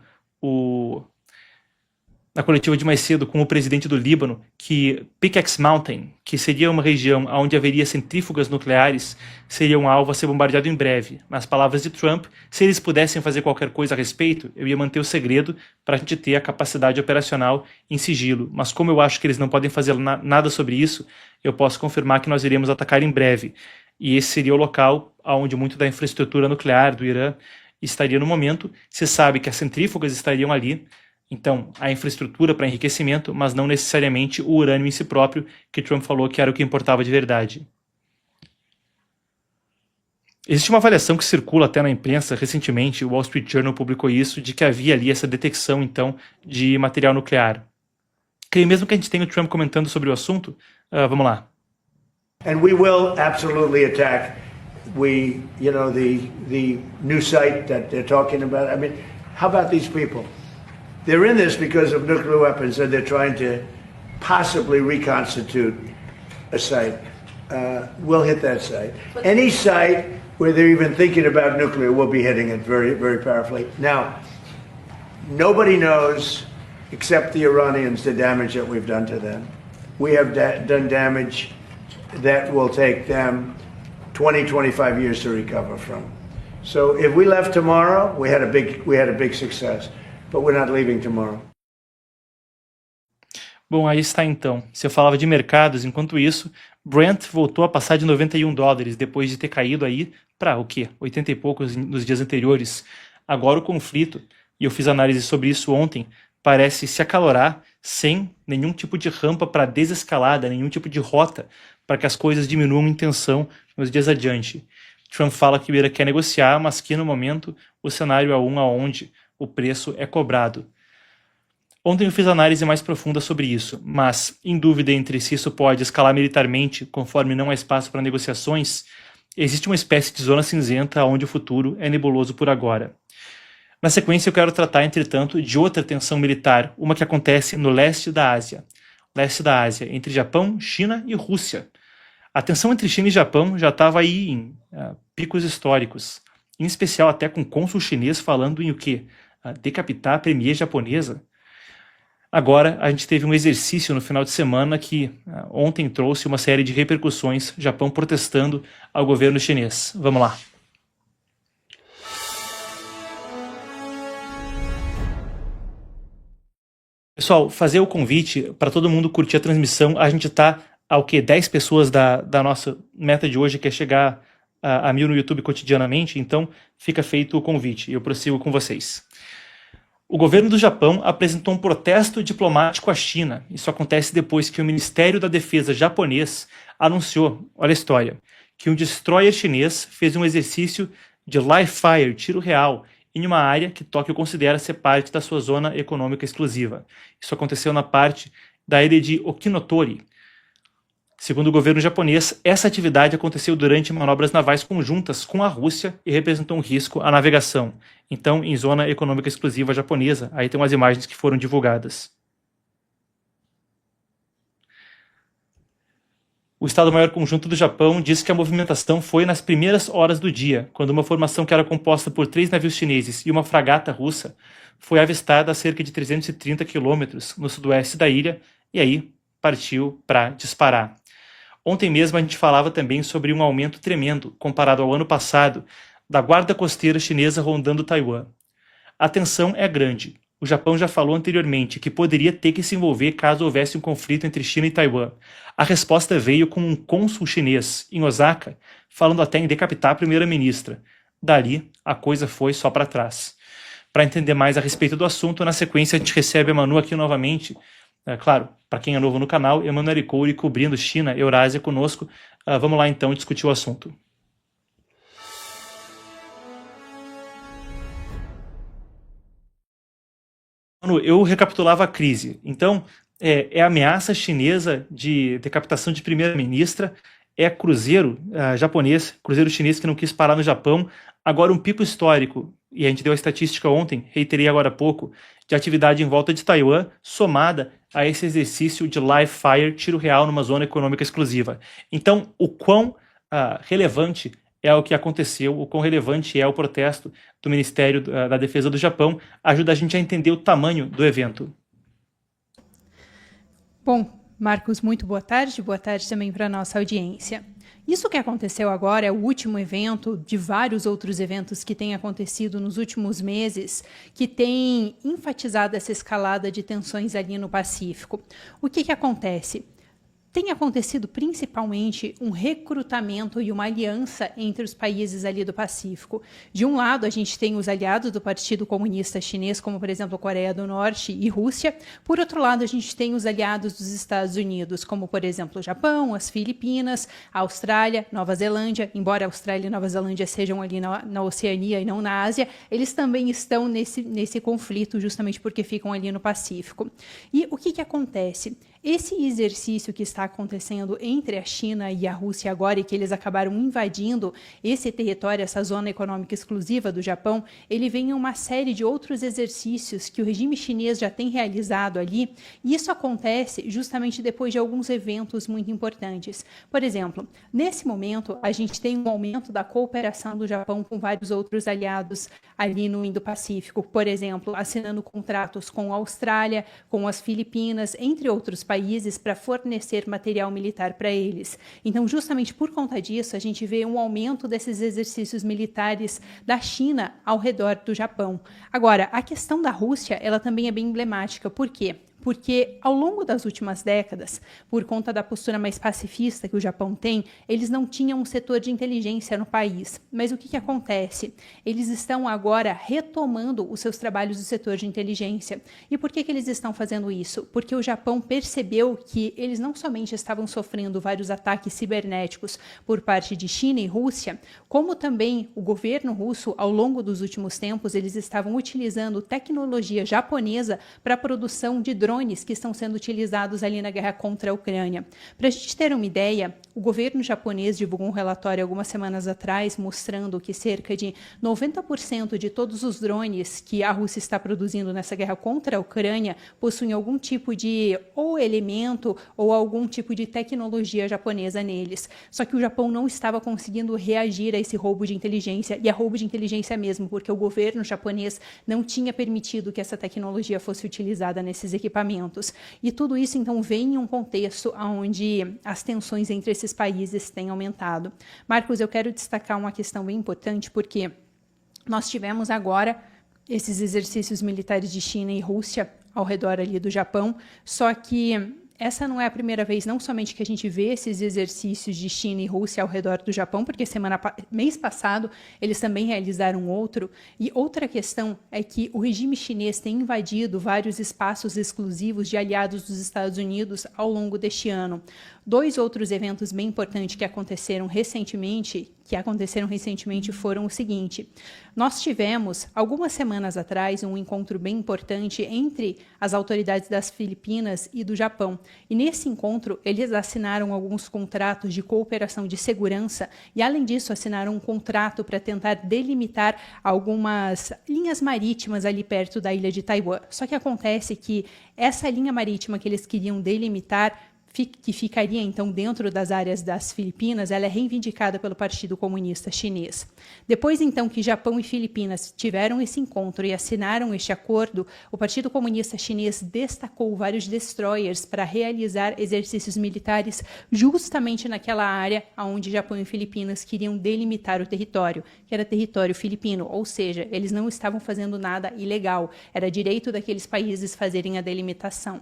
o presidente do Líbano, que Pickaxe Mountain, que seria uma região onde haveria centrífugas nucleares, seria um alvo a ser bombardeado em breve. Nas palavras de Trump, se eles pudessem fazer qualquer coisa a respeito, eu ia manter o segredo para a gente ter a capacidade operacional em sigilo. Mas como eu acho que eles não podem fazer nada sobre isso, eu posso confirmar que nós iremos atacar em breve. E esse seria o local onde muito da infraestrutura nuclear do Irã estaria no momento. Se sabe que as centrífugas estariam ali, então, a infraestrutura para enriquecimento, mas não necessariamente o urânio em si próprio, que Trump falou que era o que importava de verdade. Existe uma avaliação que circula até na imprensa recentemente, o Wall Street Journal publicou isso, de que havia ali essa detecção, então, de material nuclear. Creio mesmo que a gente tenha o Trump comentando sobre o assunto. Vamos lá. And we will absolutely attack the new site that they're talking about. I mean, how about these people? They're in this because of nuclear weapons, and they're trying to possibly reconstitute a site. We'll hit that site. Any site where they're even thinking about nuclear, we'll be hitting it very, very powerfully. Now, nobody knows, except the Iranians, the damage that we've done to them. We have done damage that will take them 20, 25 years to recover from. So if we left tomorrow, we had a big success. But we're not leaving tomorrow. Bom, aí está então. Se eu falava de mercados, enquanto isso, Brent voltou a passar de $91 depois de ter caído aí para o quê? 80 e poucos nos dias anteriores. Agora o conflito, e eu fiz análise sobre isso ontem, parece se acalorar sem nenhum tipo de rampa para desescalada, nenhum tipo de rota para que as coisas diminuam em tensão nos dias adiante. Trump fala que o Irã quer negociar, mas que no momento o cenário é onde o preço é cobrado. Ontem eu fiz análise mais profunda sobre isso, mas, em dúvida entre se isso pode escalar militarmente conforme não há espaço para negociações, existe uma espécie de zona cinzenta onde o futuro é nebuloso por agora. Na sequência eu quero tratar, entretanto, de outra tensão militar, uma que acontece no leste da Ásia, entre Japão, China e Rússia. A tensão entre China e Japão já estava aí em picos históricos, em especial até com o cônsul chinês falando em o quê? Decapitar a premier japonesa. Agora, a gente teve um exercício no final de semana que ontem trouxe uma série de repercussões, Japão protestando ao governo chinês. Vamos lá. Pessoal, fazer o convite para todo mundo curtir a transmissão. A gente está ao quê? 10 pessoas da nossa meta de hoje, que é chegar a 1000 no YouTube cotidianamente, então fica feito o convite e eu prossigo com vocês. O governo do Japão apresentou um protesto diplomático à China. Isso acontece depois que o Ministério da Defesa japonês anunciou, olha a história, que um destroyer chinês fez um exercício de live fire, tiro real, em uma área que Tóquio considera ser parte da sua zona econômica exclusiva. Isso aconteceu na parte da ilha de Okinotori. Segundo o governo japonês, essa atividade aconteceu durante manobras navais conjuntas com a Rússia e representou um risco à navegação. Então, em zona econômica exclusiva japonesa, aí tem umas imagens que foram divulgadas. O Estado-Maior Conjunto do Japão diz que a movimentação foi nas primeiras horas do dia, quando uma formação que era composta por 3 navios chineses e uma fragata russa foi avistada a cerca de 330 quilômetros no sudoeste da ilha, e aí partiu para disparar. Ontem mesmo a gente falava também sobre um aumento tremendo, comparado ao ano passado, da guarda costeira chinesa rondando Taiwan. A tensão é grande. O Japão já falou anteriormente que poderia ter que se envolver caso houvesse um conflito entre China e Taiwan. A resposta veio com um cônsul chinês em Osaka, falando até em decapitar a primeira-ministra. Dali, a coisa foi só para trás. Para entender mais a respeito do assunto, na sequência a gente recebe a Manu aqui novamente. Claro, para quem é novo no canal, Emanuele Couri cobrindo China, Eurásia conosco. Vamos lá então discutir o assunto. Manu, eu recapitulava a crise. Então, é a ameaça chinesa de decapitação de primeira-ministra, é cruzeiro japonês, cruzeiro chinês que não quis parar no Japão, agora um pico histórico, e a gente deu a estatística ontem, reiterei agora há pouco, de atividade em volta de Taiwan, somada a esse exercício de live fire, tiro real numa zona econômica exclusiva. Então, o quão relevante é o que aconteceu, o quão relevante é o protesto do Ministério da Defesa do Japão, ajuda a gente a entender o tamanho do evento. Bom, Marcos, muito boa tarde também para a nossa audiência. Isso que aconteceu agora é o último evento de vários outros eventos que têm acontecido nos últimos meses, que têm enfatizado essa escalada de tensões ali no Pacífico. O que acontece? Tem acontecido principalmente um recrutamento e uma aliança entre os países ali do Pacífico. De um lado, a gente tem os aliados do Partido Comunista Chinês, como, por exemplo, a Coreia do Norte e Rússia. Por outro lado, a gente tem os aliados dos Estados Unidos, como, por exemplo, o Japão, as Filipinas, a Austrália, Nova Zelândia. Embora a Austrália e Nova Zelândia sejam ali na Oceania e não na Ásia, eles também estão nesse conflito, justamente porque ficam ali no Pacífico. E o que acontece? Esse exercício que está acontecendo entre a China e a Rússia agora, e que eles acabaram invadindo esse território, essa zona econômica exclusiva do Japão, ele vem em uma série de outros exercícios que o regime chinês já tem realizado ali, e isso acontece justamente depois de alguns eventos muito importantes. Por exemplo, nesse momento, a gente tem um aumento da cooperação do Japão com vários outros aliados ali no Indo-Pacífico, por exemplo, assinando contratos com a Austrália, com as Filipinas, entre outros países, para fornecer material militar para eles. Então, justamente por conta disso, a gente vê um aumento desses exercícios militares da China ao redor do Japão. Agora, a questão da Rússia, ela também é bem emblemática. Por quê? Porque ao longo das últimas décadas, por conta da postura mais pacifista que o Japão tem, eles não tinham um setor de inteligência no país. Mas o que acontece? Eles estão agora retomando os seus trabalhos do setor de inteligência. E por que eles estão fazendo isso? Porque o Japão percebeu que eles não somente estavam sofrendo vários ataques cibernéticos por parte de China e Rússia, como também o governo russo, ao longo dos últimos tempos, eles estavam utilizando tecnologia japonesa para a produção de drones que estão sendo utilizados ali na guerra contra a Ucrânia. Para a gente ter uma ideia, o governo japonês divulgou um relatório algumas semanas atrás mostrando que cerca de 90% de todos os drones que a Rússia está produzindo nessa guerra contra a Ucrânia possuem algum tipo de ou elemento ou algum tipo de tecnologia japonesa neles. Só que o Japão não estava conseguindo reagir a esse roubo de inteligência, e é roubo de inteligência mesmo, porque o governo japonês não tinha permitido que essa tecnologia fosse utilizada nesses equipamentos. E tudo isso, então, vem em um contexto onde as tensões entre esses países têm aumentado. Marcos, eu quero destacar uma questão bem importante, porque nós tivemos agora esses exercícios militares de China e Rússia ao redor ali do Japão, só que essa não é a primeira vez, não somente que a gente vê esses exercícios de China e Rússia ao redor do Japão, porque mês passado eles também realizaram outro. E outra questão é que o regime chinês tem invadido vários espaços exclusivos de aliados dos Estados Unidos ao longo deste ano. Dois outros eventos bem importantes que aconteceram recentemente foram o seguinte: nós tivemos, algumas semanas atrás, um encontro bem importante entre as autoridades das Filipinas e do Japão. E nesse encontro, eles assinaram alguns contratos de cooperação de segurança e, além disso, assinaram um contrato para tentar delimitar algumas linhas marítimas ali perto da ilha de Taiwan. Só que acontece que essa linha marítima que eles queriam delimitar que ficaria então dentro das áreas das Filipinas, ela é reivindicada pelo Partido Comunista Chinês. Depois então que Japão e Filipinas tiveram esse encontro e assinaram este acordo, o Partido Comunista Chinês destacou vários destroyers para realizar exercícios militares justamente naquela área onde Japão e Filipinas queriam delimitar o território, que era território filipino, ou seja, eles não estavam fazendo nada ilegal, era direito daqueles países fazerem a delimitação.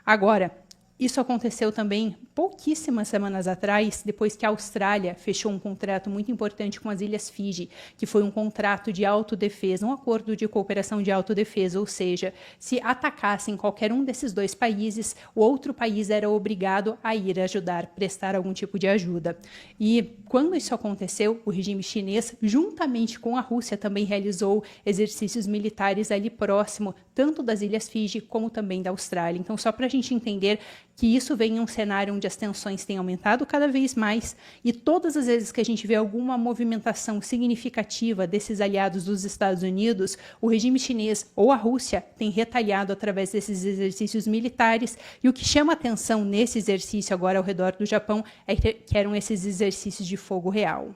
Agora, isso aconteceu também pouquíssimas semanas atrás, depois que a Austrália fechou um contrato muito importante com as Ilhas Fiji, que foi um contrato de autodefesa, um acordo de cooperação de autodefesa, ou seja, se atacassem qualquer um desses dois países, o outro país era obrigado a ir ajudar, prestar algum tipo de ajuda. E quando isso aconteceu, o regime chinês, juntamente com a Rússia, também realizou exercícios militares ali próximo, tanto das Ilhas Fiji como também da Austrália. Então, só para a gente entender que isso vem em um cenário onde as tensões têm aumentado cada vez mais e todas as vezes que a gente vê alguma movimentação significativa desses aliados dos Estados Unidos, o regime chinês ou a Rússia tem retaliado através desses exercícios militares e o que chama atenção nesse exercício agora ao redor do Japão é que eram esses exercícios de fogo real.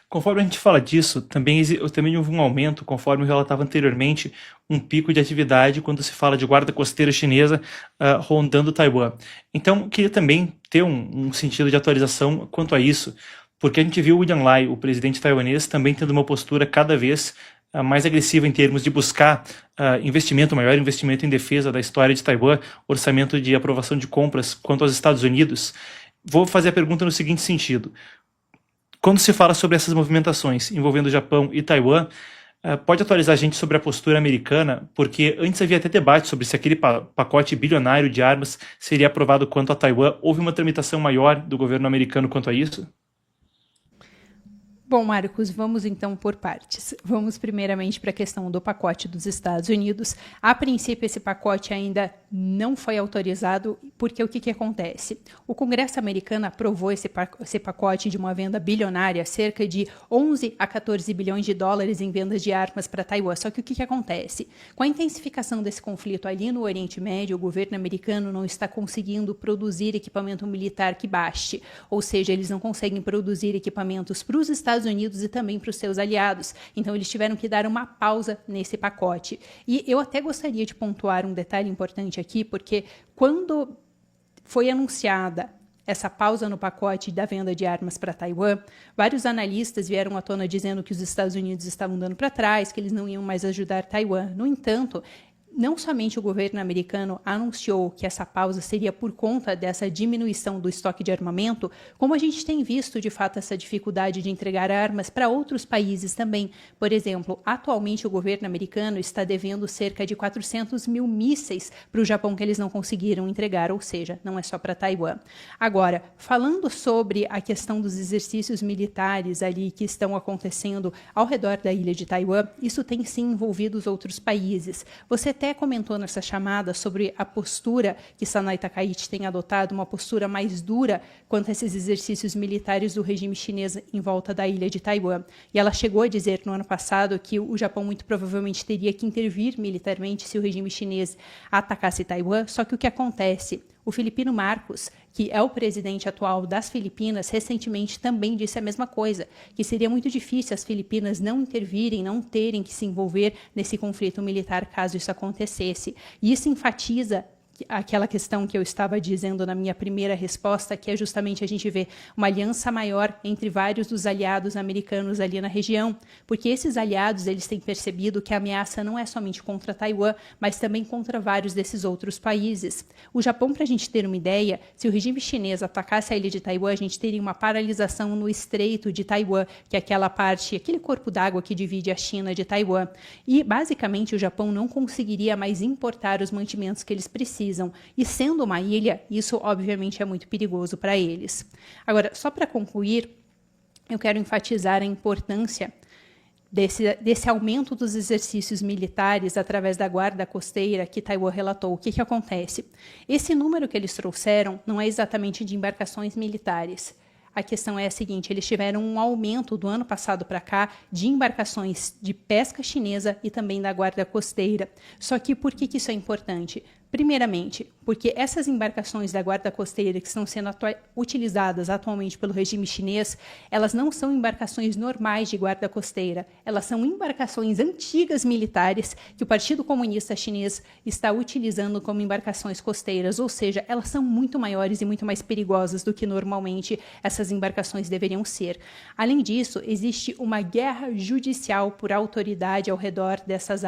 Conforme a gente fala disso, também houve um aumento, conforme eu relatava anteriormente, um pico de atividade quando se fala de guarda costeira chinesa rondando Taiwan. Então, queria também ter um sentido de atualização quanto a isso, porque a gente viu o William Lai, o presidente taiwanês, também tendo uma postura cada vez mais agressiva em termos de buscar maior investimento em defesa da história de Taiwan, orçamento de aprovação de compras quanto aos Estados Unidos. Vou fazer a pergunta no seguinte sentido. Quando se fala sobre essas movimentações envolvendo Japão e Taiwan, pode atualizar a gente sobre a postura americana, porque antes havia até debate sobre se aquele pacote bilionário de armas seria aprovado quanto a Taiwan. Houve uma tramitação maior do governo americano quanto a isso? Bom, Marcos, vamos então por partes. Vamos primeiramente para a questão do pacote dos Estados Unidos. A princípio, esse pacote ainda não foi autorizado, porque o que acontece? O Congresso americano aprovou esse pacote de uma venda bilionária, cerca de 11 a 14 bilhões de dólares em vendas de armas para Taiwan. Só que o que acontece? Com a intensificação desse conflito ali no Oriente Médio, o governo americano não está conseguindo produzir equipamento militar que baste, ou seja, eles não conseguem produzir equipamentos para os Estados Unidos e também para os seus aliados. Então, eles tiveram que dar uma pausa nesse pacote. E eu até gostaria de pontuar um detalhe importante aqui, porque quando foi anunciada essa pausa no pacote da venda de armas para Taiwan, vários analistas vieram à tona dizendo que os Estados Unidos estavam dando para trás, que eles não iam mais ajudar Taiwan. No entanto, não somente o governo americano anunciou que essa pausa seria por conta dessa diminuição do estoque de armamento, como a gente tem visto, de fato, essa dificuldade de entregar armas para outros países também. Por exemplo, atualmente o governo americano está devendo cerca de 400 mil mísseis para o Japão que eles não conseguiram entregar, ou seja, não é só para Taiwan. Agora, falando sobre a questão dos exercícios militares ali que estão acontecendo ao redor da ilha de Taiwan, isso tem sim envolvido os outros países. Você até comentou nessa chamada sobre a postura que Sanai Takaichi tem adotado, uma postura mais dura quanto a esses exercícios militares do regime chinês em volta da ilha de Taiwan. E ela chegou a dizer no ano passado que o Japão muito provavelmente teria que intervir militarmente se o regime chinês atacasse Taiwan, só que o que acontece? O filipino Marcos, que é o presidente atual das Filipinas, recentemente também disse a mesma coisa, que seria muito difícil as Filipinas não intervirem, não terem que se envolver nesse conflito militar caso isso acontecesse. E isso enfatiza aquela questão que eu estava dizendo na minha primeira resposta, que é justamente a gente ver uma aliança maior entre vários dos aliados americanos ali na região, porque esses aliados, eles têm percebido que a ameaça não é somente contra Taiwan, mas também contra vários desses outros países. O Japão, para a gente ter uma ideia, se o regime chinês atacasse a ilha de Taiwan, a gente teria uma paralisação no Estreito de Taiwan, que é aquela parte, aquele corpo d'água que divide a China de Taiwan. E, basicamente, o Japão não conseguiria mais importar os mantimentos que eles precisam. E sendo uma ilha, isso obviamente é muito perigoso para eles. Agora, só para concluir, eu quero enfatizar a importância desse aumento dos exercícios militares através da guarda costeira que Taiwan relatou. O que acontece? Esse número que eles trouxeram não é exatamente de embarcações militares. A questão é a seguinte, eles tiveram um aumento do ano passado para cá de embarcações de pesca chinesa e também da guarda costeira. Só que por que isso é importante? Primeiramente, porque essas embarcações da guarda costeira que estão sendo utilizadas atualmente pelo regime chinês, elas não são embarcações normais de guarda costeira, elas são embarcações antigas militares que o Partido Comunista Chinês está utilizando como embarcações costeiras, ou seja, elas são muito maiores e muito mais perigosas do que normalmente essas embarcações deveriam ser. Além disso, existe uma guerra judicial por autoridade ao redor dessas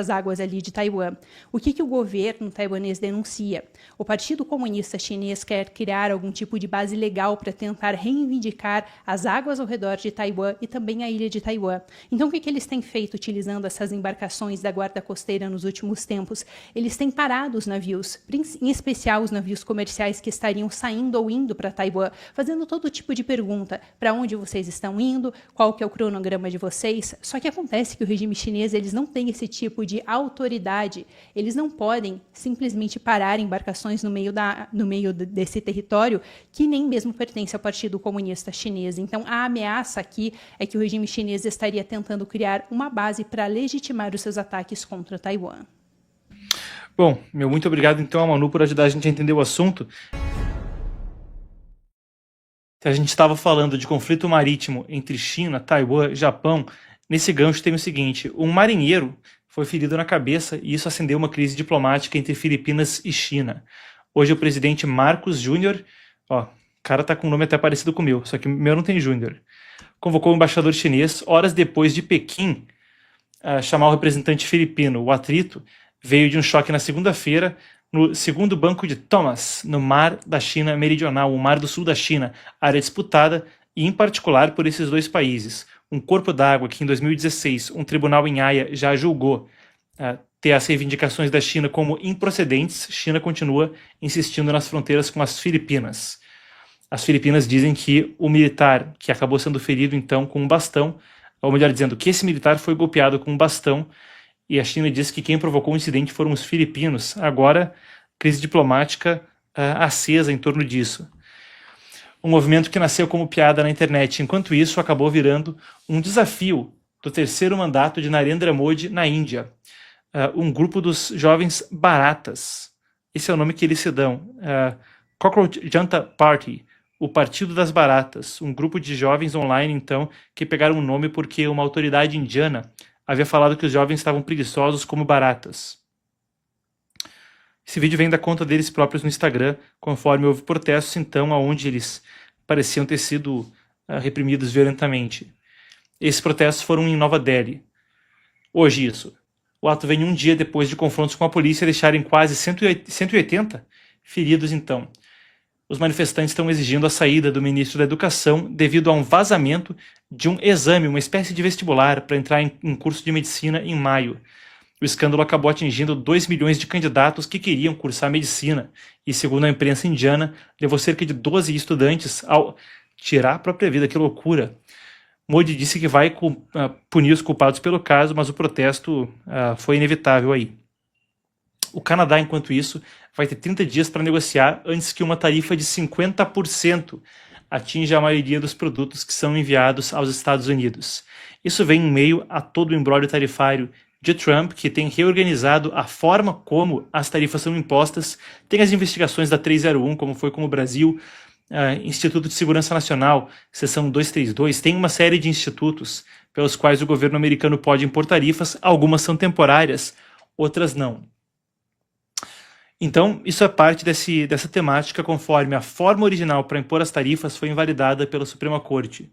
águas ali de Taiwan. O que o governo taiwanês denuncia? O Partido Comunista Chinês quer criar algum tipo de base legal para tentar reivindicar as águas ao redor de Taiwan e também a ilha de Taiwan. Então, o que eles têm feito utilizando essas embarcações da guarda costeira nos últimos tempos? Eles têm parado os navios, em especial os navios comerciais que estariam saindo ou indo para Taiwan, fazendo todo tipo de pergunta: para onde vocês estão indo? Qual que é o cronograma de vocês? Só que acontece que o regime chinês, eles não têm esse tipo de autoridade. Eles não podem simplesmente parar embarcações no meio desse território que nem mesmo pertence ao Partido Comunista Chinês. Então, a ameaça aqui é que o regime chinês estaria tentando criar uma base para legitimar os seus ataques contra Taiwan. Bom, muito obrigado então a Manu por ajudar a gente a entender o assunto. A gente estava falando de conflito marítimo entre China, Taiwan e Japão. Nesse gancho tem o seguinte: um marinheiro foi ferido na cabeça e isso acendeu uma crise diplomática entre Filipinas e China. Hoje o presidente Marcos Júnior, o cara tá com um nome até parecido com o meu, só que o meu não tem Júnior, convocou o embaixador chinês horas depois de Pequim chamar o representante filipino. O atrito veio de um choque na segunda-feira no segundo banco de Thomas, no mar da China Meridional, o mar do sul da China, área disputada e em particular por esses dois países. Um corpo d'água que em 2016 um tribunal em Haia já julgou ter as reivindicações da China como improcedentes. China continua insistindo nas fronteiras com as Filipinas. As Filipinas dizem que o militar que acabou sendo ferido então com um bastão, ou melhor dizendo, que esse militar foi golpeado com um bastão, e a China diz que quem provocou o incidente foram os filipinos. Agora, crise diplomática acesa em torno disso. Um movimento que nasceu como piada na internet, enquanto isso acabou virando um desafio do terceiro mandato de Narendra Modi na Índia. Um grupo dos jovens Baratas, esse é o nome que eles se dão, Cockroach Janta Party, o Partido das Baratas, um grupo de jovens online, então, que pegaram o nome porque uma autoridade indiana havia falado que os jovens estavam preguiçosos como baratas. Esse vídeo vem da conta deles próprios no Instagram, conforme houve protestos, então, onde eles pareciam ter sido reprimidos violentamente. Esses protestos foram em Nova Delhi. Hoje isso. O ato vem um dia depois de confrontos com a polícia deixarem quase 180 feridos, então. Os manifestantes estão exigindo a saída do ministro da Educação devido a um vazamento de um exame, uma espécie de vestibular, para entrar em curso de medicina em maio. O escândalo acabou atingindo 2 milhões de candidatos que queriam cursar medicina e, segundo a imprensa indiana, levou cerca de 12 estudantes ao tirar a própria vida. Que loucura! Modi disse que vai punir os culpados pelo caso, mas o protesto foi inevitável aí. O Canadá, enquanto isso, vai ter 30 dias para negociar antes que uma tarifa de 50% atinja a maioria dos produtos que são enviados aos Estados Unidos. Isso vem em meio a todo o imbróglio tarifário de Trump, que tem reorganizado a forma como as tarifas são impostas. Tem as investigações da 301, como foi com o Brasil, Instituto de Segurança Nacional, seção 232, tem uma série de institutos pelos quais o governo americano pode impor tarifas. Algumas são temporárias, outras não. Então, isso é parte dessa temática, conforme a forma original para impor as tarifas foi invalidada pela Suprema Corte.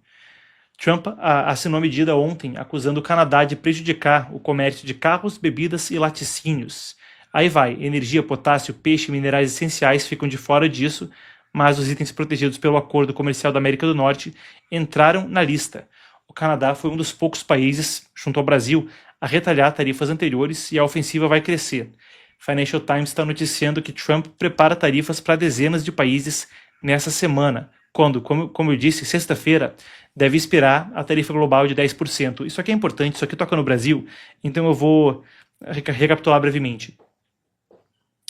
Trump assinou a medida ontem, acusando o Canadá de prejudicar o comércio de carros, bebidas e laticínios. Aí vai, energia, potássio, peixe e minerais essenciais ficam de fora disso, mas os itens protegidos pelo Acordo Comercial da América do Norte entraram na lista. O Canadá foi um dos poucos países, junto ao Brasil, a retalhar tarifas anteriores, e a ofensiva vai crescer. Financial Times está noticiando que Trump prepara tarifas para dezenas de países nessa semana, quando, como eu disse, sexta-feira, deve expirar a tarifa global de 10%. Isso aqui é importante, isso aqui toca no Brasil, então eu vou recapitular brevemente.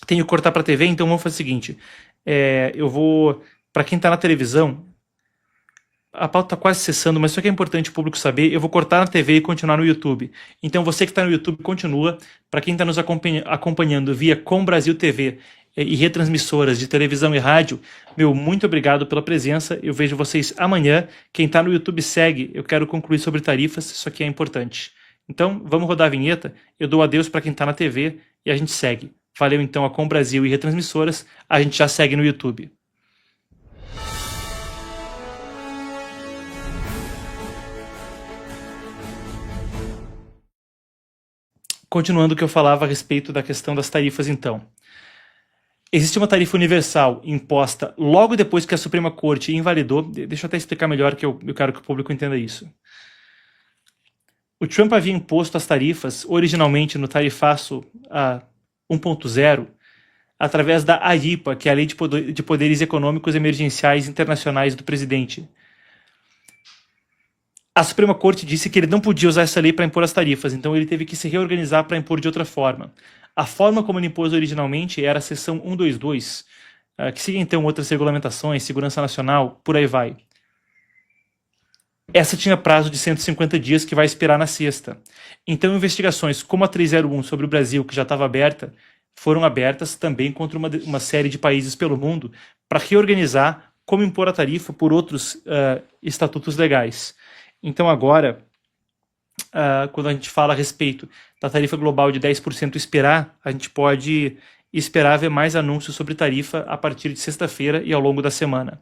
Tenho que cortar para a TV, então vamos fazer o seguinte, eu vou, para quem está na televisão, a pauta está quase cessando, mas isso aqui é importante o público saber. Eu vou cortar na TV e continuar no YouTube. Então você que está no YouTube, continua. Para quem está nos acompanhando via Com Brasil TV e retransmissoras de televisão e rádio, meu muito obrigado pela presença. Eu vejo vocês amanhã. Quem está no YouTube segue. Eu quero concluir sobre tarifas, isso aqui é importante. Então vamos rodar a vinheta. Eu dou adeus para quem está na TV e a gente segue. Valeu então a Com Brasil e retransmissoras. A gente já segue no YouTube. Continuando o que eu falava a respeito da questão das tarifas, então. Existe uma tarifa universal imposta logo depois que a Suprema Corte invalidou. Deixa eu até explicar melhor, que eu quero que o público entenda isso. O Trump havia imposto as tarifas, originalmente no tarifaço 1.0, através da AIPA, que é a Lei de Poderes Econômicos Emergenciais Internacionais do presidente. A Suprema Corte disse que ele não podia usar essa lei para impor as tarifas, então ele teve que se reorganizar para impor de outra forma. A forma como ele impôs originalmente era a seção 122, que siga então outras regulamentações, segurança nacional, por aí vai. Essa tinha prazo de 150 dias, que vai expirar na sexta. Então investigações como a 301 sobre o Brasil, que já estava aberta, foram abertas também contra uma série de países pelo mundo para reorganizar como impor a tarifa por outros estatutos legais. Então agora, quando a gente fala a respeito da tarifa global de 10% expirar, a gente pode esperar ver mais anúncios sobre tarifa a partir de sexta-feira e ao longo da semana.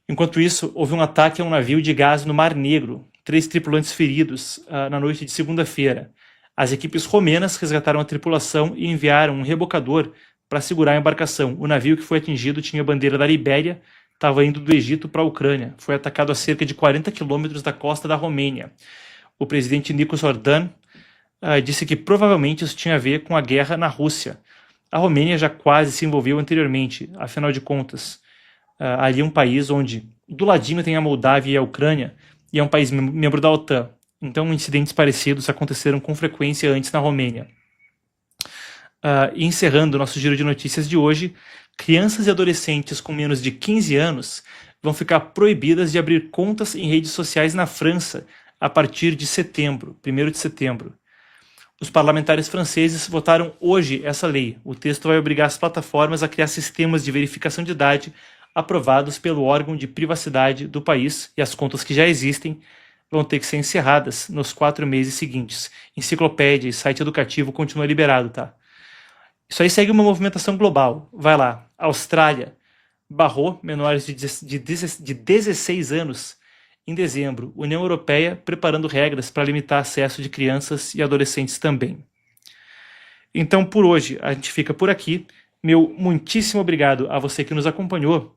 Enquanto isso, houve um ataque a um navio de gás no Mar Negro, 3 tripulantes feridos na noite de segunda-feira. As equipes romenas resgataram a tripulação e enviaram um rebocador para segurar a embarcação. O navio que foi atingido tinha a bandeira da Libéria, estava indo do Egito para a Ucrânia. Foi atacado a cerca de 40 quilômetros da costa da Romênia. O presidente Nikos Ordan disse que provavelmente isso tinha a ver com a guerra na Rússia. A Romênia já quase se envolveu anteriormente, afinal de contas. Ali é um país onde do ladinho tem a Moldávia e a Ucrânia, e é um país membro da OTAN. Então incidentes parecidos aconteceram com frequência antes na Romênia. E encerrando nosso giro de notícias de hoje, crianças e adolescentes com menos de 15 anos vão ficar proibidas de abrir contas em redes sociais na França a partir de setembro, 1º de setembro. Os parlamentares franceses votaram hoje essa lei. O texto vai obrigar as plataformas a criar sistemas de verificação de idade aprovados pelo órgão de privacidade do país, e as contas que já existem vão ter que ser encerradas nos 4 meses seguintes. Enciclopédia e site educativo continua liberado, tá? Isso aí segue uma movimentação global. Vai lá. Austrália barrou menores de 16 anos em dezembro. União Europeia preparando regras para limitar acesso de crianças e adolescentes também. Então, por hoje, a gente fica por aqui. Meu muitíssimo obrigado a você que nos acompanhou.